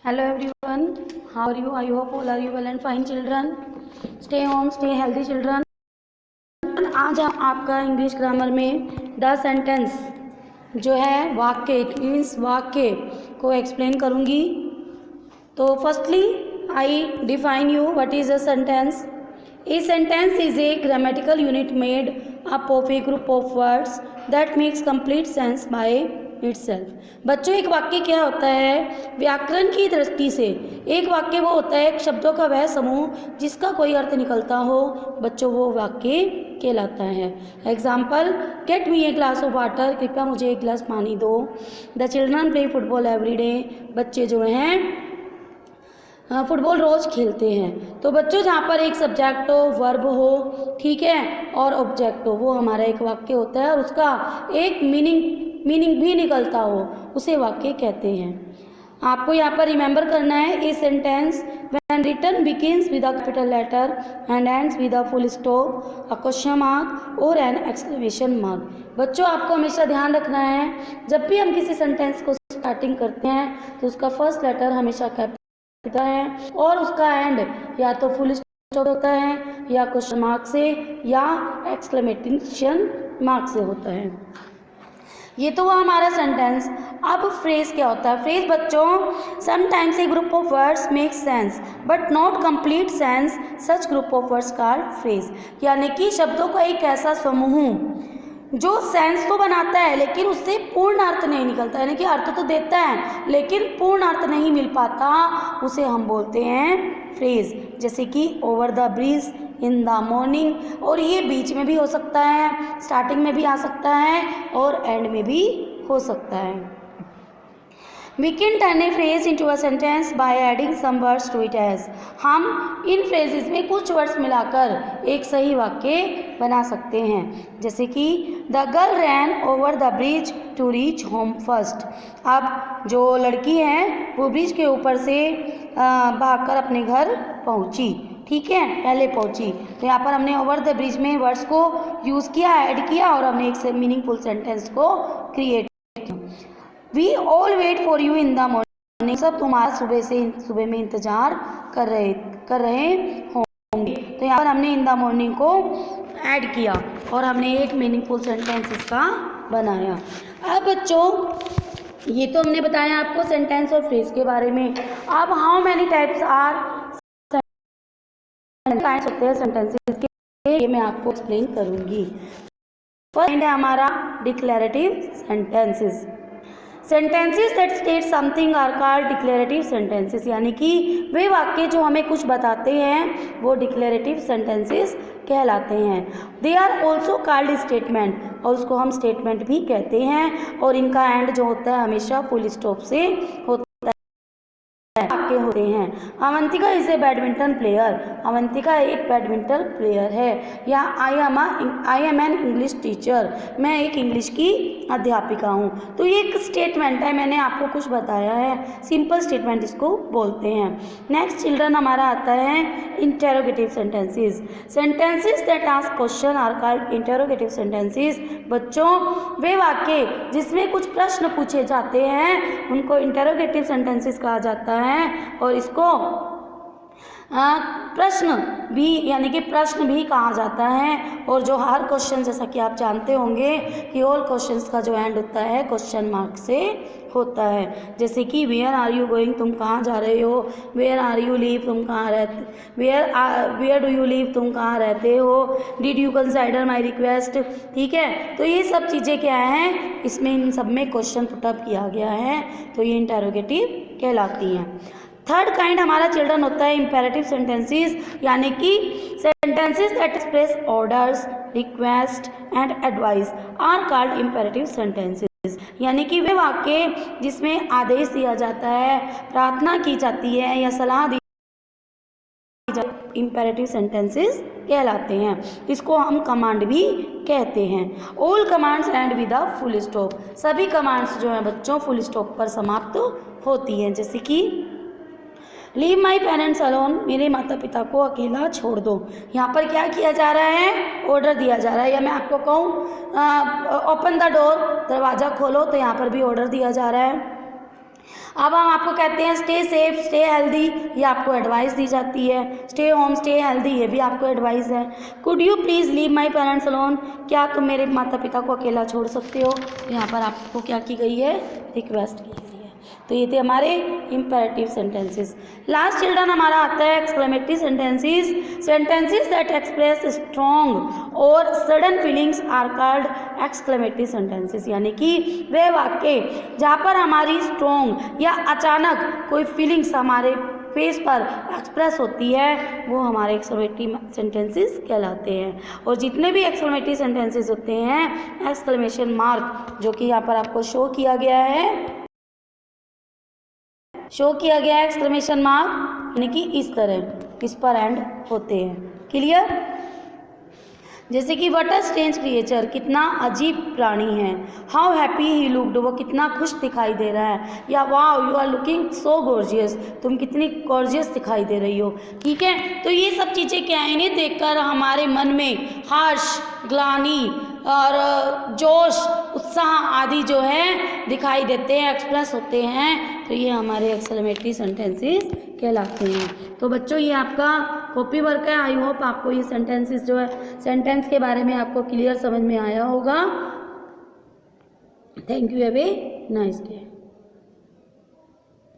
Hello everyone, how are you? I hope all are you well and fine children. Stay home, stay healthy children. आज आपका English grammar में the sentence जो है वाक्य, it means वाक्य को explain करूँगी। तो firstly I define you what is a sentence. A sentence is a grammatical unit made up of a group of words that makes complete sense by itself. बच्चों, एक वाक्य क्या होता है? व्याकरण की दृष्टि से एक वाक्य वो होता है शब्दों का वह समूह जिसका कोई अर्थ निकलता हो। बच्चों, वो वाक्य कहलाता है। Example, get me a glass of water, कृपया मुझे एक गिलास पानी दो। The children play football every day, बच्चे जो हैं फुटबॉल रोज़ खेलते हैं। तो बच्चों, जहाँ पर एक सब्जेक्ट हो, वर्ब हो, ठीक है, और ऑब्जेक्ट हो, वो हमारा एक वाक्य होता है और उसका एक मीनिंग भी निकलता हो, उसे वाक्य कहते हैं। आपको यहाँ पर रिमेंबर करना है, a sentence when written begins with a capital letter and ends with a full stop, a question mark और एन एक्सक्लेमेशन मार्क। बच्चों, आपको हमेशा ध्यान रखना है, जब भी हम किसी सेंटेंस को स्टार्टिंग करते हैं तो उसका फर्स्ट लेटर हमेशा होता है और उसका एंड या तो फुल स्टॉप होता है या क्वेश्चन मार्क से या एक्सक्लेमेशन मार्क से होता है। ये तो हुआ हमारा सेंटेंस। अब फ्रेज क्या होता है? फ्रेज बच्चों, sometimes a group of words make sense but not complete sense, such group of words called phrase. यानी कि शब्दों का एक ऐसा समूह जो सेंस तो बनाता है लेकिन उससे पूर्ण अर्थ नहीं निकलता, यानी कि अर्थ तो देता है लेकिन पूर्ण अर्थ नहीं मिल पाता, उसे हम बोलते हैं फ्रेज। जैसे कि over the bridge, in the morning, और ये बीच में भी हो सकता है, स्टार्टिंग में भी आ सकता है और एंड में भी हो सकता है। We can turn a phrase into a sentence by adding some words to it as। हम इन फ्रेजेस में कुछ वर्ड्स मिलाकर एक सही वाक्य बना सकते हैं। जैसे कि the girl ran over the bridge to reach home first. अब जो लड़की है वो ब्रिज के ऊपर से भागकर अपने घर पहुंची, ठीक है, पहले पहुंची। तो यहाँ पर हमने ओवर द ब्रिज में वर्ड्स को यूज़ किया, ऐड किया और हमने एक मीनिंगफुल सेंटेंस को create. We all wait for you in the morning, सब तुम्हारा सुबह में इंतजार कर रहे होंगे। तो यहाँ पर हमने इन द मॉर्निंग को ऐड किया और हमने एक मीनिंगफुल सेंटेंस इसका बनाया। अब बच्चों, ये तो हमने बताया आपको सेंटेंस और फ्रेज के बारे में। अब हाउ मैनी टाइप्स आर होते हैं सेंटेंसेस के, ये मैं आपको एक्सप्लेन करूंगी। फर्स्ट है हमारा declarative sentences. Sentences that state something are called declarative sentences, यानी कि वे वाक्य जो हमें कुछ बताते हैं वो डिक्लेरेटिव सेंटेंसेस कहलाते हैं। They are also called statement, और उसको हम स्टेटमेंट भी कहते हैं, और इनका एंड जो होता है हमेशा फुल स्टॉप से होता है, वाक्य होते हैं। Avantika is A badminton player, Avantika एक बैडमिंटन प्लेयर है। या I am an English teacher, मैं एक इंग्लिश की अध्यापिका हूँ। तो ये एक स्टेटमेंट है, मैंने आपको कुछ बताया है, सिंपल स्टेटमेंट इसको बोलते हैं। नेक्स्ट चिल्ड्रन हमारा आता है interrogative sentences. Sentences that ask question are called interrogative sentences. बच्चों, वे वाक्य जिसमें कुछ प्रश्न पूछे जाते हैं उनको इंटेरोगेटिव सेंटेंसेस कहा जाता है, और इसको प्रश्न भी, यानी कि प्रश्न भी कहा जाता है। और जो हर क्वेश्चन, जैसा कि आप जानते होंगे कि ऑल क्वेश्चंस का जो एंड होता है क्वेश्चन मार्क से होता है। जैसे कि वेयर आर यू गोइंग, तुम कहाँ जा रहे हो। वेयर आर यू लिव, तुम कहाँ रहते, वेयर डू यू लिव, तुम कहाँ रहते हो। Did you consider my request, ठीक है। तो ये सब चीज़ें क्या हैं, इसमें इन सब में क्वेश्चन पुटअप किया गया है, तो ये इंटेरोगेटिव कहलाती हैं। थर्ड काइंड हमारा चिल्ड्रन होता है इंपेरेटिव सेंटेंसेस, यानी कि sentences that express orders, request and advice are called imperative sentences. यानी कि वे वाक्य जिसमें आदेश दिया जाता है, प्रार्थना की जाती है या सलाह दी इंपेरेटिव सेंटेंसेस कहलाते हैं। इसको हम कमांड भी कहते हैं। All commands and with a full stop, सभी कमांड्स जो हैं बच्चों फुल स्टॉप पर समाप्त होती हैं। जैसे कि लीव माई पेरेंट्स अलोन, मेरे माता पिता को अकेला छोड़ दो। यहाँ पर क्या किया जा रहा है, ऑर्डर दिया जा रहा है। या मैं आपको कहूँ ओपन द डोर, दरवाज़ा खोलो, तो यहाँ पर भी ऑर्डर दिया जा रहा है। अब हम आपको कहते हैं स्टे सेफ, स्टे हेल्दी, ये आपको एडवाइस दी जाती है। स्टे होम, स्टे हेल्दी, ये भी आपको एडवाइस है। Could you please leave my parents alone, क्या तुम मेरे माता पिता को अकेला छोड़ सकते हो। यहाँ पर आपको क्या की गई है, रिक्वेस्ट की गई है। तो ये थे हमारे इम्पेरेटिव सेंटेंसेस। लास्ट चिल्ड्रन हमारा आता है exclamatory sentences. Sentences that express strong और sudden feelings are called exclamatory sentences, यानी कि वे वाक्य जहाँ पर हमारी स्ट्रॉन्ग या अचानक कोई फीलिंग्स हमारे फेस पर एक्सप्रेस होती है वो हमारे एक्सक्लेमेटरी सेंटेंसेस कहलाते हैं। और जितने भी एक्सक्लेमेटरी सेंटेंसेस होते हैं एक्सक्लेमेशन मार्क जो कि यहाँ पर आपको शो किया गया है, एक्सक्लेमेशन मार्क, यानी कि इस तरह इस पर एंड होते हैं। क्लियर। जैसे कि व्हाट अ स्ट्रेंज क्रिएचर, कितना अजीब प्राणी है। हाउ हैप्पी ही लुक्ड, वो कितना खुश दिखाई दे रहा है। या wow you are looking so gorgeous, तुम कितनी गॉर्जियस दिखाई दे रही हो। ठीक है, तो ये सब चीज़ें क्या है, इन्हें देखकर हमारे मन में हर्ष, ग्लानि और जोश, उत्साह आदि जो है दिखाई देते हैं, एक्सप्रेस होते हैं। तो ये हमारे एक्सक्लेमेटरी सेंटेंसेस कहलाते हैं। तो बच्चों ये आपका कॉपी वर्क है। आई होप आपको ये सेंटेंसेस जो है सेंटेंस के बारे में आपको क्लियर समझ में आया होगा। Thank you, have a nice day.